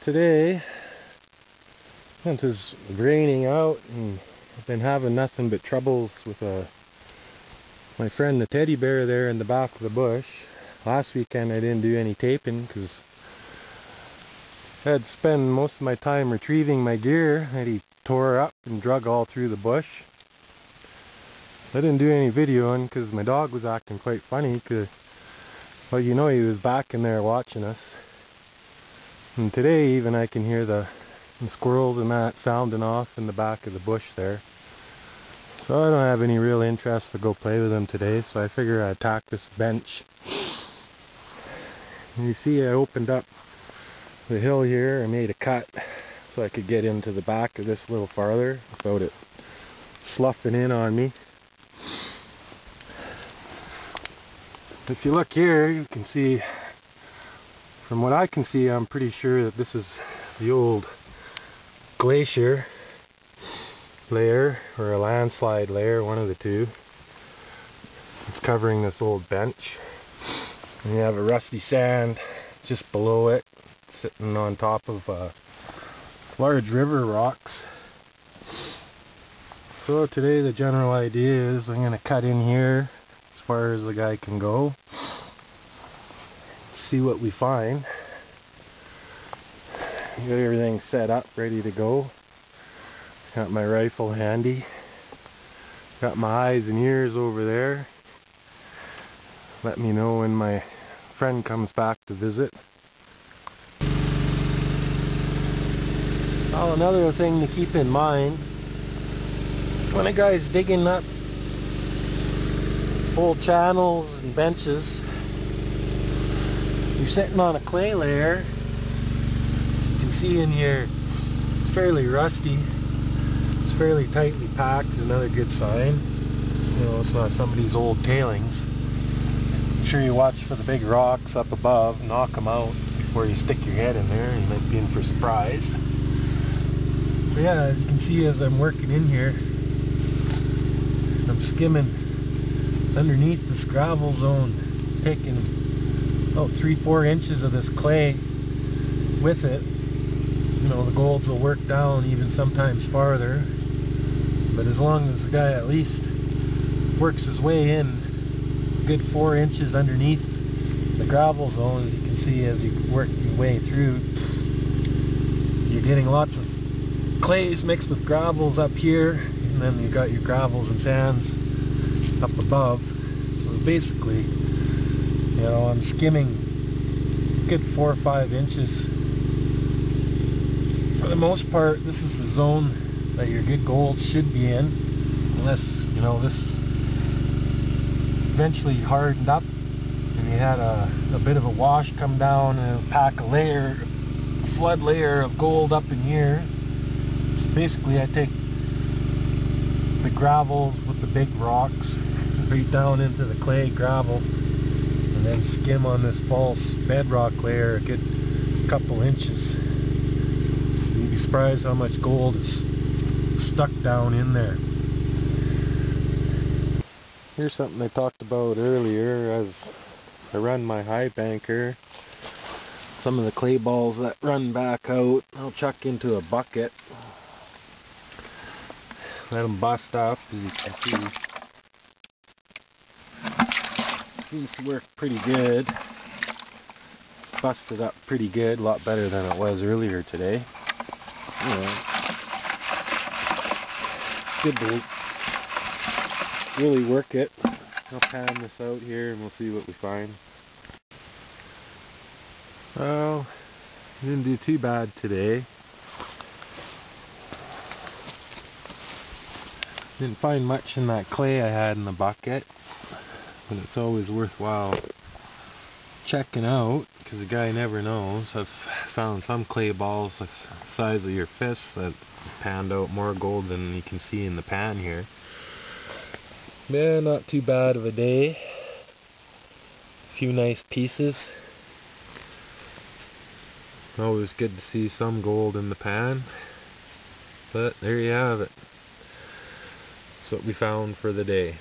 Today, since it's raining out and I've been having nothing but troubles with my friend the teddy bear there in the back of the bush. Last weekend I didn't do any taping because I had to spend most of my time retrieving my gear that he tore up and drug all through the bush. I didn't do any videoing because my dog was acting quite funny. Well, you know, he was back in there watching us. And today even I can hear the squirrels and that sounding off in the back of the bush there. So I don't have any real interest to go play with them today, so I figure I'd attack this bench. And you see I opened up the hill here. I made a cut so I could get into the back of this a little farther without it sloughing in on me. If you look here, you can see, from what I can see, I'm pretty sure that this is the old glacier layer or a landslide layer, one of the two. It's covering this old bench, and you have a rusty sand just below it sitting on top of large river rocks. So today the general idea is I'm going to cut in here as far as the guy can go, see what we find. Got everything set up, ready to go. Got my rifle handy. Got my eyes and ears over there. Let me know when my friend comes back to visit. Oh, another thing to keep in mind, when a guy's digging up old channels and benches, you're sitting on a clay layer. As you can see in here, it's fairly rusty. It's fairly tightly packed, another good sign. You know, it's not somebody's old tailings. Make sure you watch for the big rocks up above, knock them out before you stick your head in there. You might be in for a surprise. But yeah, as you can see, as I'm working in here, I'm skimming underneath this gravel zone, taking about 3-4 inches of this clay with it. You know, the golds will work down even sometimes farther, but as long as the guy at least works his way in a good 4 inches underneath the gravel zone, as you can see as you work your way through, you're getting lots of clays mixed with gravels up here, and then you got your gravels and sands up above. So basically, you know, I'm skimming a good 4 or 5 inches. For the most part, this is the zone that your good gold should be in, unless, you know, this eventually hardened up and you had a bit of a wash come down and pack a flood layer of gold up in here. So basically I take the gravels with the big rocks right down into the clay gravel and then skim on this false bedrock layer a good couple inches. You'd be surprised how much gold is stuck down in there. Here's something I talked about earlier. As I run my high banker, some of the clay balls that run back out, I'll chuck into a bucket. Let them bust up, as you can see. Seems to work pretty good. It's busted up pretty good, a lot better than it was earlier today. Anyway, good to really work it. I'll pan this out here and we'll see what we find. Well, didn't do too bad today. Didn't find much in that clay I had in the bucket, but it's always worthwhile checking out because the guy never knows. I've found some clay balls the size of your fist that panned out more gold than you can see in the pan here. Yeah, not too bad of a day. A few nice pieces. Always good to see some gold in the pan. But there you have it. That's what we found for the day.